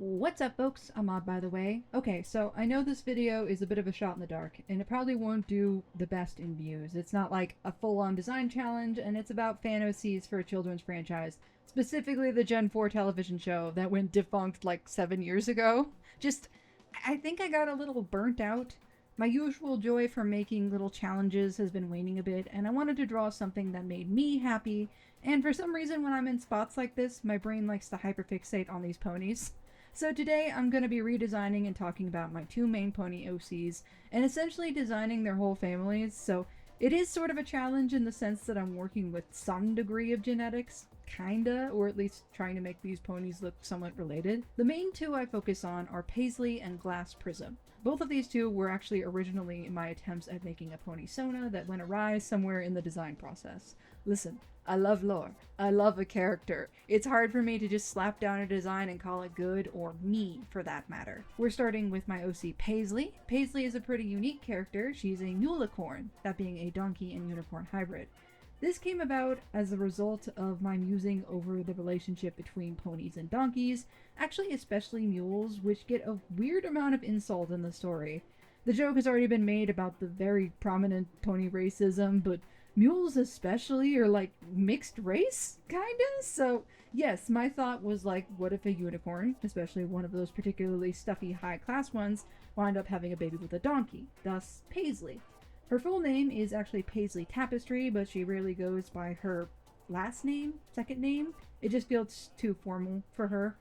What's up, folks? I'm Odd, by the way. Okay, so I know this video is a bit of a shot in the dark, and it probably won't do the best in views. It's not like a full-on design challenge, and it's about fan OCs for a children's franchise, specifically the Gen 4 television show that went defunct like 7 years ago. I think I got a little burnt out. My usual joy for making little challenges has been waning a bit, and I wanted to draw something that made me happy, and for some reason when I'm in spots like this, my brain likes to hyperfixate on these ponies. So today I'm going to be redesigning and talking about my two main pony OCs and essentially designing their whole families. So it is sort of a challenge in the sense that I'm working with some degree of genetics, kinda, or at least trying to make these ponies look somewhat related. The main two I focus on are Paisley and Glass Prism. Both of these two were actually originally my attempts at making a pony Sona that went awry somewhere in the design process. Listen, I love lore. I love a character. It's hard for me to just slap down a design and call it good, or me for that matter. We're starting with my OC Paisley. Paisley is a pretty unique character. She's a mulicorn, that being a donkey and unicorn hybrid. This came about as a result of my musing over the relationship between ponies and donkeys, actually especially mules, which get a weird amount of insult in the story. The joke has already been made about the very prominent pony racism, but mules especially are like mixed race, kinda? So yes, my thought was like, what if a unicorn, especially one of those particularly stuffy high class ones, wound up having a baby with a donkey, thus Paisley. Her full name is actually Paisley Tapestry, but she rarely goes by her last name, second name. It just feels too formal for her.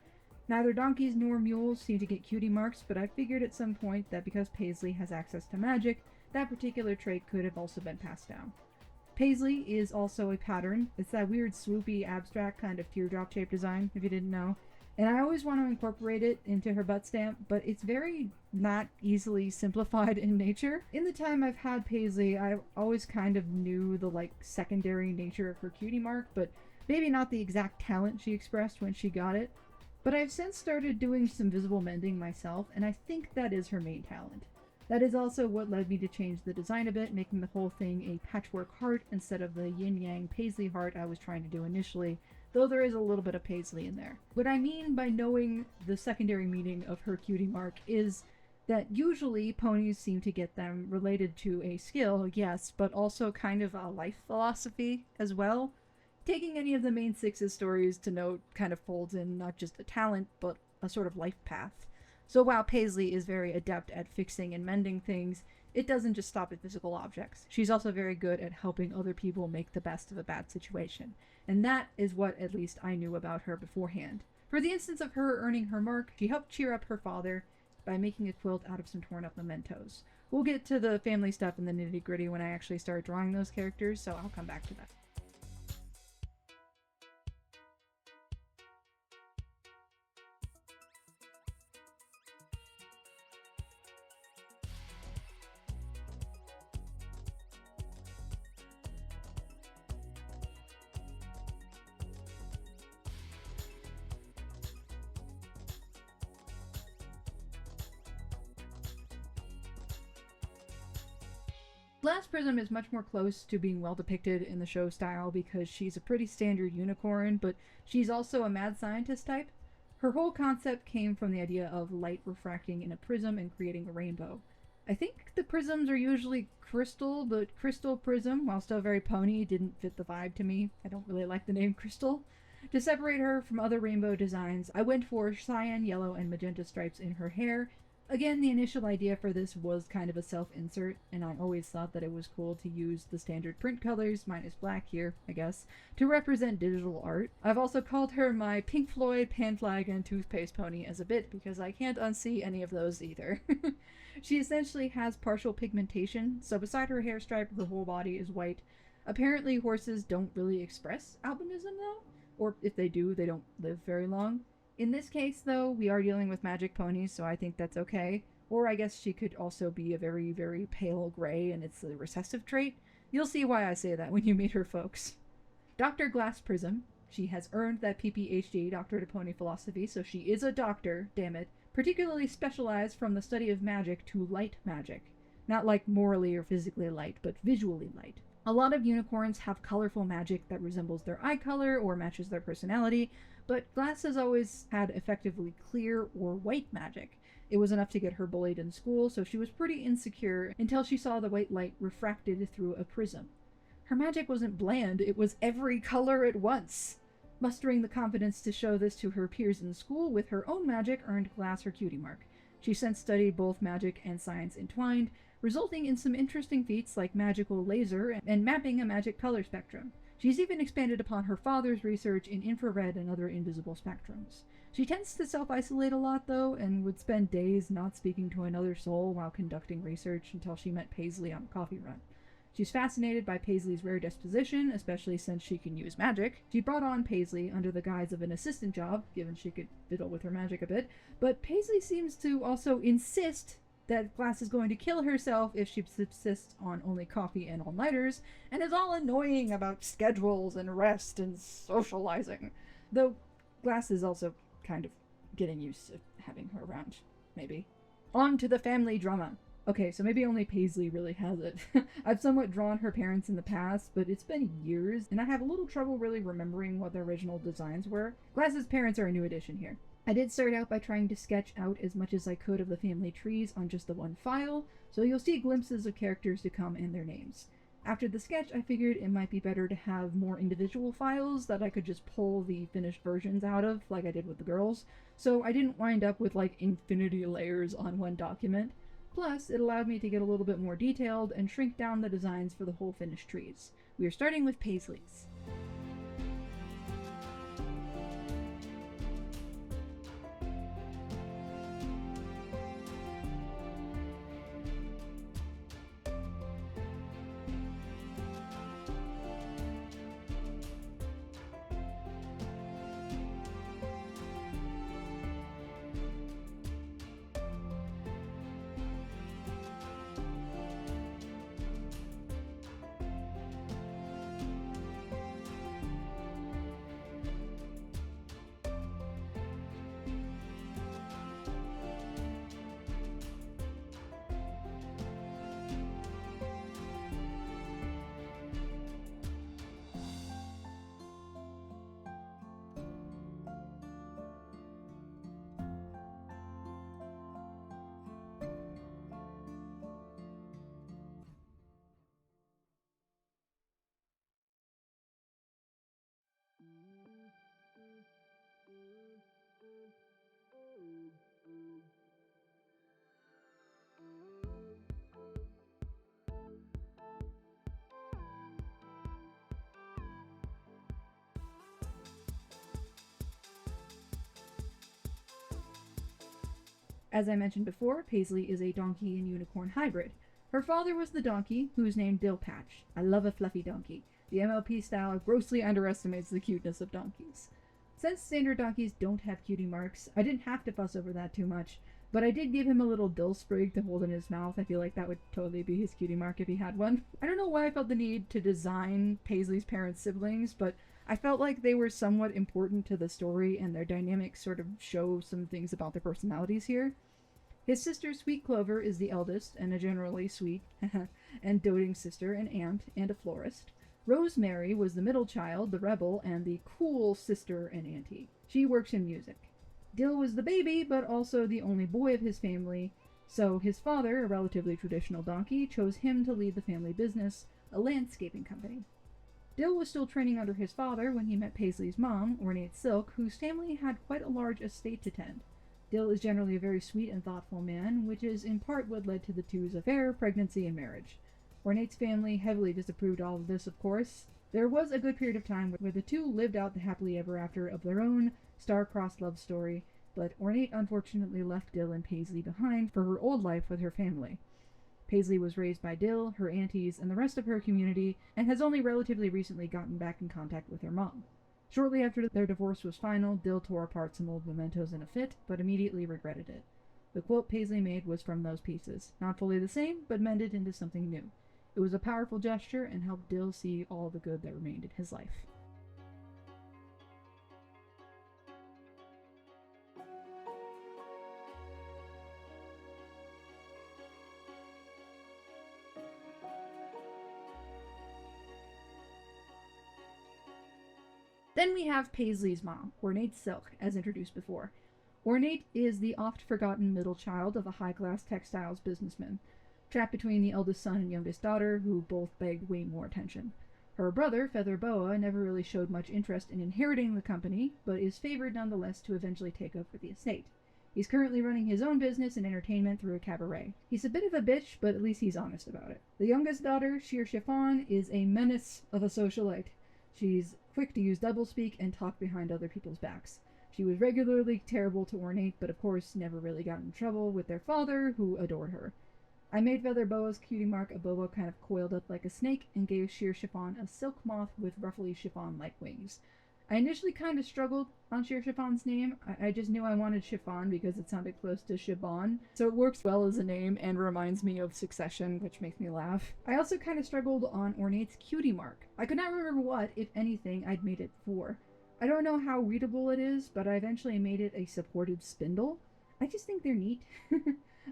Neither donkeys nor mules seem to get cutie marks, but I figured at some point that because Paisley has access to magic, that particular trait could have also been passed down. Paisley is also a pattern. It's that weird swoopy abstract kind of teardrop shaped design, if you didn't know. And I always want to incorporate it into her butt stamp, but it's very not easily simplified in nature. In the time I've had Paisley, I always kind of knew the secondary nature of her cutie mark, but maybe not the exact talent she expressed when she got it. But I've since started doing some visible mending myself, and I think that is her main talent. That is also what led me to change the design a bit, making the whole thing a patchwork heart instead of the yin-yang Paisley heart I was trying to do initially, though there is a little bit of Paisley in there. What I mean by knowing the secondary meaning of her cutie mark is that usually ponies seem to get them related to a skill, yes, but also kind of a life philosophy as well. Taking any of the main six's stories to note kind of folds in not just a talent, but a sort of life path. So while Paisley is very adept at fixing and mending things, it doesn't just stop at physical objects. She's also very good at helping other people make the best of a bad situation. And that is what at least I knew about her beforehand. For the instance of her earning her mark, she helped cheer up her father by making a quilt out of some torn up mementos. We'll get to the family stuff and the nitty gritty when I actually start drawing those characters, so I'll come back to that. Glass Prism is much more close to being well depicted in the show style because she's a pretty standard unicorn, but she's also a mad scientist type. Her whole concept came from the idea of light refracting in a prism and creating a rainbow. I think the prisms are usually crystal, but Crystal Prism, while still very pony, didn't fit the vibe to me. I don't really like the name Crystal. To separate her from other rainbow designs, I went for cyan, yellow, and magenta stripes in her hair. Again, the initial idea for this was kind of a self-insert, and I always thought that it was cool to use the standard print colors, minus black here, I guess, to represent digital art. I've also called her my Pink Floyd, Pan Flag, and Toothpaste Pony as a bit, because I can't unsee any of those either. She essentially has partial pigmentation, so beside her hair stripe, her whole body is white. Apparently horses don't really express albinism though, or if they do, they don't live very long. In this case, though, we are dealing with magic ponies, so I think that's okay. Or I guess she could also be a very, very pale gray, and it's a recessive trait. You'll see why I say that when you meet her, folks. Dr. Glass Prism. She has earned that PPHD, Doctor to Pony Philosophy, so she is a doctor, damn it. Particularly specialized from the study of magic to light magic. Not like morally or physically light, but visually light. A lot of unicorns have colorful magic that resembles their eye color or matches their personality, But Glass has always had effectively clear or white magic. It was enough to get her bullied in school, so she was pretty insecure until she saw the white light refracted through a prism. Her magic wasn't bland, it was every color at once. Mustering the confidence to show this to her peers in school with her own magic earned Glass her cutie mark. She since studied both magic and science entwined, resulting in some interesting feats like magical laser and mapping a magic color spectrum. She's even expanded upon her father's research in infrared and other invisible spectrums. She tends to self-isolate a lot, though, and would spend days not speaking to another soul while conducting research until she met Paisley on a coffee run. She's fascinated by Paisley's rare disposition, especially since she can use magic. She brought on Paisley under the guise of an assistant job, given she could fiddle with her magic a bit, but Paisley seems to also insist that Glass is going to kill herself if she subsists on only coffee and all-nighters, and is all annoying about schedules and rest and socializing. Though Glass is also kind of getting used to having her around, maybe. On to the family drama. Okay, so maybe only Paisley really has it. I've somewhat drawn her parents in the past, but it's been years, and I have a little trouble really remembering what the original designs were. Glass's parents are a new addition here. I did start out by trying to sketch out as much as I could of the family trees on just the one file, so you'll see glimpses of characters to come and their names. After the sketch, I figured it might be better to have more individual files that I could just pull the finished versions out of, like I did with the girls, so I didn't wind up with like infinity layers on one document. Plus, it allowed me to get a little bit more detailed and shrink down the designs for the whole finished trees. We are starting with Paisley's. As I mentioned before, Paisley is a donkey and unicorn hybrid. Her father was the donkey, who is named Dillpatch. I love a fluffy donkey. The MLP style grossly underestimates the cuteness of donkeys. Since standard donkeys don't have cutie marks, I didn't have to fuss over that too much, but I did give him a little dill sprig to hold in his mouth. I feel like that would totally be his cutie mark if he had one. I don't know why I felt the need to design Paisley's parents' siblings, but I felt like they were somewhat important to the story, and their dynamics sort of show some things about their personalities here. His sister Sweet Clover is the eldest, and a generally sweet and doting sister, an aunt, and a florist. Rosemary was the middle child, the rebel, and the cool sister and auntie. She works in music. Dill was the baby, but also the only boy of his family, so his father, a relatively traditional donkey, chose him to lead the family business, a landscaping company. Dill was still training under his father when he met Paisley's mom, Ornate Silk, whose family had quite a large estate to tend. Dill is generally a very sweet and thoughtful man, which is in part what led to the two's affair, pregnancy, and marriage. Ornate's family heavily disapproved all of this, of course. There was a good period of time where the two lived out the happily ever after of their own star-crossed love story, but Ornate unfortunately left Dill and Paisley behind for her old life with her family. Paisley was raised by Dill, her aunties, and the rest of her community, and has only relatively recently gotten back in contact with her mom. Shortly after their divorce was final, Dill tore apart some old mementos in a fit, but immediately regretted it. The quote Paisley made was from those pieces, not fully the same, but mended into something new. It was a powerful gesture and helped Dill see all the good that remained in his life. Then we have Paisley's mom, Ornate Silk, as introduced before. Ornate is the oft-forgotten middle child of a high-class textiles businessman, trapped between the eldest son and youngest daughter, who both begged way more attention. Her brother, Feather Boa, never really showed much interest in inheriting the company, but is favored nonetheless to eventually take over the estate. He's currently running his own business in entertainment through a cabaret. He's a bit of a bitch, but at least he's honest about it. The youngest daughter, Sheer Chiffon, is a menace of a socialite. She's quick to use doublespeak and talk behind other people's backs. She was regularly terrible to Ornate, but of course never really got in trouble with their father, who adored her. I made Feather Boa's cutie mark a boa kind of coiled up like a snake, and gave Sheer Chiffon a silk moth with ruffly chiffon-like wings. I initially kind of struggled on Sheer Chiffon's name. I just knew I wanted Chiffon because it sounded close to Chibon, so it works well as a name and reminds me of Succession, which makes me laugh. I also kind of struggled on Ornate's cutie mark. I could not remember what, if anything, I'd made it for. I don't know how readable it is, but I eventually made it a supported spindle. I just think they're neat.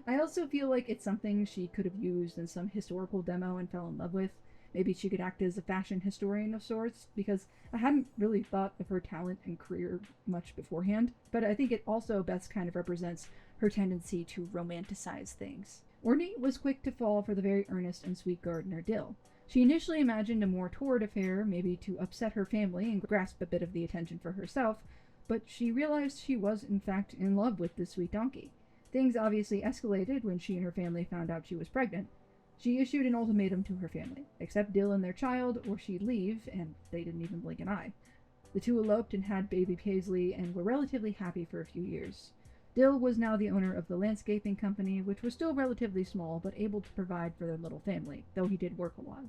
I also feel like it's something she could have used in some historical demo and fell in love with. Maybe she could act as a fashion historian of sorts, because I hadn't really thought of her talent and career much beforehand, but I think it also best kind of represents her tendency to romanticize things. Ornate was quick to fall for the very earnest and sweet gardener Dill. She initially imagined a more torrid affair, maybe to upset her family and grasp a bit of the attention for herself, but she realized she was in fact in love with this sweet donkey. Things obviously escalated when she and her family found out she was pregnant. She issued an ultimatum to her family: accept Dill and their child, or she'd leave, and they didn't even blink an eye. The two eloped and had baby Paisley, and were relatively happy for a few years. Dill was now the owner of the landscaping company, which was still relatively small, but able to provide for their little family, though he did work a lot.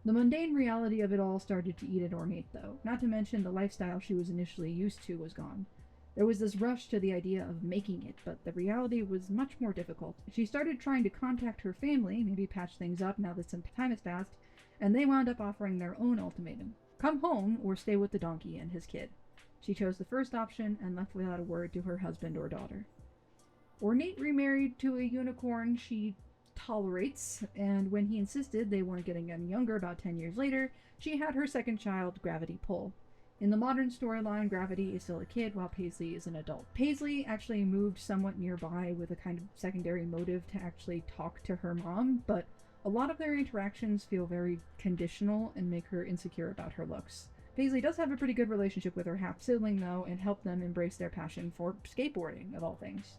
The mundane reality of it all started to eat at Ornate, though, not to mention the lifestyle she was initially used to was gone. There was this rush to the idea of making it, but the reality was much more difficult. She started trying to contact her family, maybe patch things up now that some time has passed, and they wound up offering their own ultimatum: come home or stay with the donkey and his kid. She chose the first option and left without a word to her husband or daughter. Ornate remarried to a unicorn she tolerates, and when he insisted they weren't getting any younger about 10 years later, she had her second child, Gravity Pull. In the modern storyline, Gravity is still a kid while Paisley is an adult. Paisley actually moved somewhat nearby with a kind of secondary motive to actually talk to her mom, but a lot of their interactions feel very conditional and make her insecure about her looks. Paisley does have a pretty good relationship with her half-sibling, though, and help them embrace their passion for skateboarding, of all things.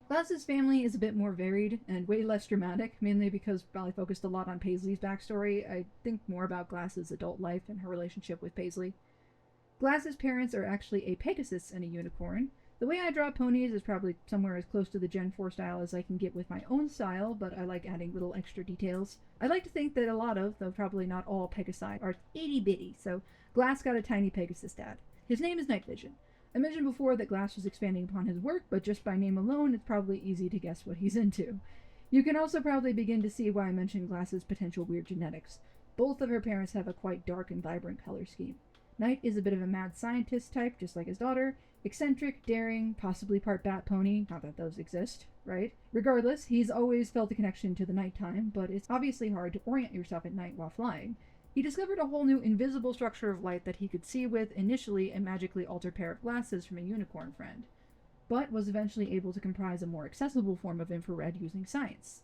Glass's family is a bit more varied and way less dramatic, mainly because while I focused a lot on Paisley's backstory, I think more about Glass's adult life and her relationship with Paisley. Glass's parents are actually a Pegasus and a unicorn. The way I draw ponies is probably somewhere as close to the Gen 4 style as I can get with my own style, but I like adding little extra details. I like to think that a lot of, though probably not all, Pegasi are itty-bitty, so Glass got a tiny Pegasus dad. His name is Night Vision. I mentioned before that Glass was expanding upon his work, but just by name alone, it's probably easy to guess what he's into. You can also probably begin to see why I mentioned Glass's potential weird genetics. Both of her parents have a quite dark and vibrant color scheme. Knight is a bit of a mad scientist type, just like his daughter. Eccentric, daring, possibly part bat pony, not that those exist, right? Regardless, he's always felt a connection to the nighttime, but it's obviously hard to orient yourself at night while flying. He discovered a whole new invisible structure of light that he could see with, initially, a magically altered pair of glasses from a unicorn friend, but was eventually able to comprise a more accessible form of infrared using science.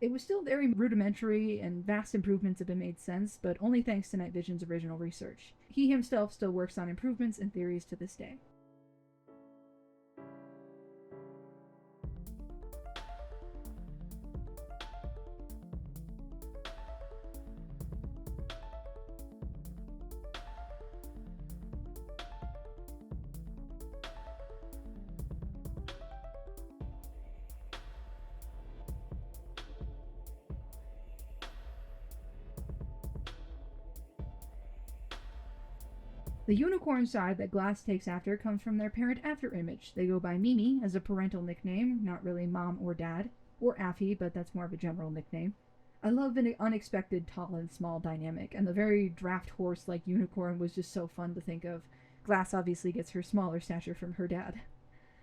It was still very rudimentary, and vast improvements have been made since, but only thanks to Night Vision's original research. He himself still works on improvements and theories to this day. The unicorn side that Glass takes after comes from their parent after image. They go by Mimi as a parental nickname, not really mom or dad, or Affy, but that's more of a general nickname. I love an unexpected tall and small dynamic, and the very draft horse like unicorn was just so fun to think of. Glass obviously gets her smaller stature from her dad.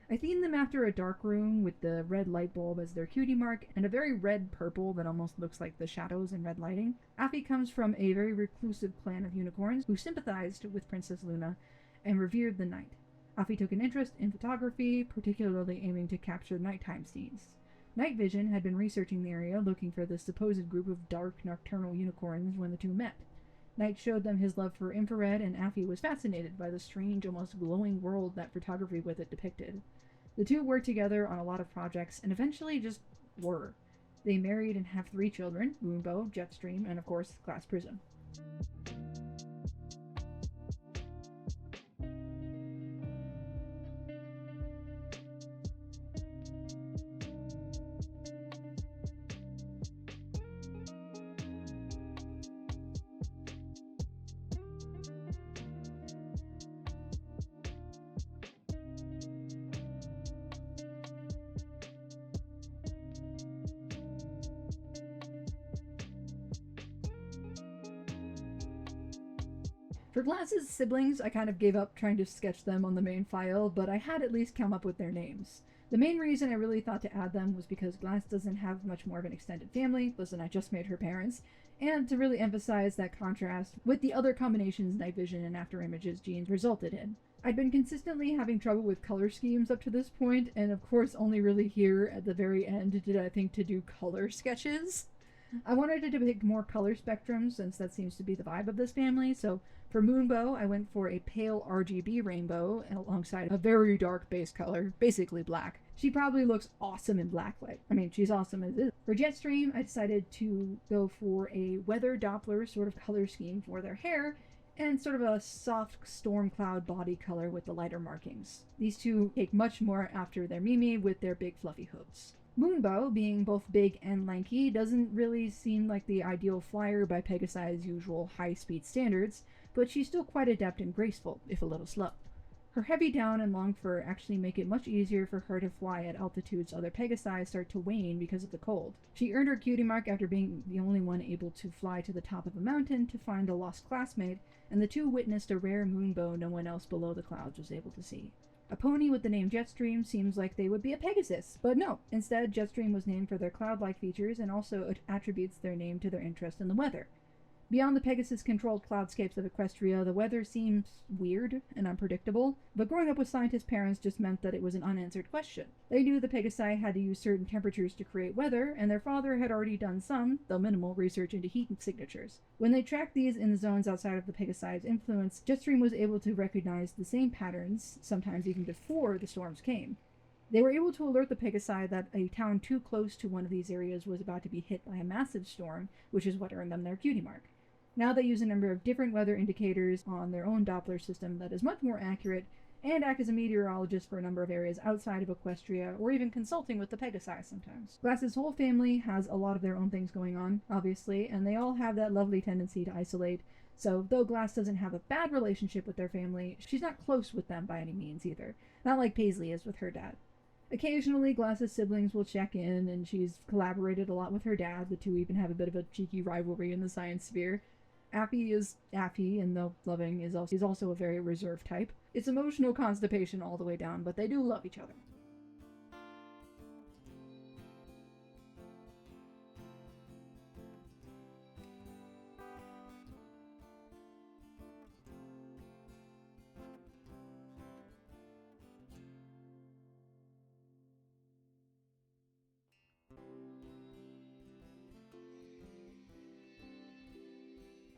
I themed them after a dark room with the red light bulb as their cutie mark and a very red purple that almost looks like the shadows in red lighting. Affy comes from a very reclusive clan of unicorns who sympathized with Princess Luna and revered the night. Affy took an interest in photography, particularly aiming to capture nighttime scenes. Night Vision had been researching the area looking for the supposed group of dark nocturnal unicorns when the two met. Night showed them his love for infrared, and Affy was fascinated by the strange, almost glowing world that photography with it depicted. The two worked together on a lot of projects and eventually just were. They married and have 3 children, Moonbow, Jetstream, and of course, Glass Prism. For Glass's siblings, I kind of gave up trying to sketch them on the main file, but I had at least come up with their names. The main reason I really thought to add them was because Glass doesn't have much more of an extended family, listen, I just made her parents, and to really emphasize that contrast with the other combinations Night Vision and After Images genes resulted in. I'd been consistently having trouble with color schemes up to this point, and of course only really here at the very end did I think to do color sketches. I wanted to depict more color spectrum since that seems to be the vibe of this family, so for Moonbow, I went for a pale RGB rainbow alongside a very dark base color, basically black. She probably looks awesome in blacklight. I mean, she's awesome as is. For Jetstream, I decided to go for a weather Doppler sort of color scheme for their hair, and sort of a soft storm cloud body color with the lighter markings. These two take much more after their Mimi with their big fluffy hooves. Moonbow, being both big and lanky, doesn't really seem like the ideal flyer by Pegasi's usual high-speed standards, but she's still quite adept and graceful, if a little slow. Her heavy down and long fur actually make it much easier for her to fly at altitudes other Pegasi start to wane because of the cold. She earned her cutie mark after being the only one able to fly to the top of a mountain to find a lost classmate, and the two witnessed a rare moonbow no one else below the clouds was able to see. A pony with the name Jetstream seems like they would be a Pegasus, but no. Instead, Jetstream was named for their cloud-like features and also attributes their name to their interest in the weather. Beyond the Pegasus-controlled cloudscapes of Equestria, the weather seems weird and unpredictable, but growing up with scientist parents just meant that it was an unanswered question. They knew the Pegasi had to use certain temperatures to create weather, and their father had already done some, though minimal, research into heat signatures. When they tracked these in the zones outside of the Pegasi's influence, Jetstream was able to recognize the same patterns, sometimes even before the storms came. They were able to alert the Pegasi that a town too close to one of these areas was about to be hit by a massive storm, which is what earned them their cutie mark. Now they use a number of different weather indicators on their own Doppler system that is much more accurate, and act as a meteorologist for a number of areas outside of Equestria, or even consulting with the Pegasi sometimes. Glass's whole family has a lot of their own things going on, obviously, and they all have that lovely tendency to isolate, so though Glass doesn't have a bad relationship with their family, she's not close with them by any means either, not like Paisley is with her dad. Occasionally, Glass's siblings will check in, and she's collaborated a lot with her dad. The two even have a bit of a cheeky rivalry in the science sphere. Affy is Affy, and though loving, is also a very reserved type. It's emotional constipation all the way down, but they do love each other.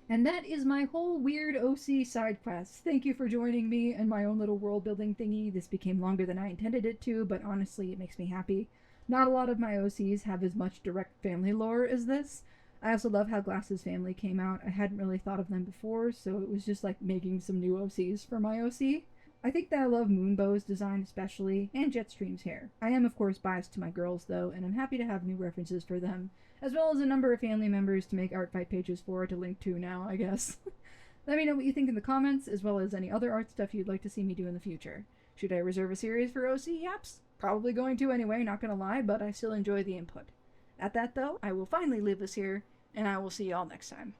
And that is my whole weird OC side quest. Thank you for joining me in my own little world building thingy. This became longer than I intended it to, but honestly, it makes me happy. Not a lot of my OCs have as much direct family lore as this. I also love how Glass's family came out. I hadn't really thought of them before, so it was just like making some new OCs for my OC. I think that I love Moonbow's design especially, and Jetstream's hair. I am of course biased to my girls though, and I'm happy to have new references for them, as well as a number of family members to make art fight pages for to link to now, I guess. Let me know what you think in the comments, as well as any other art stuff you'd like to see me do in the future. Should I reserve a series for OC apps? Probably going to anyway, not gonna lie, but I still enjoy the input. At that though, I will finally leave this here, and I will see y'all next time.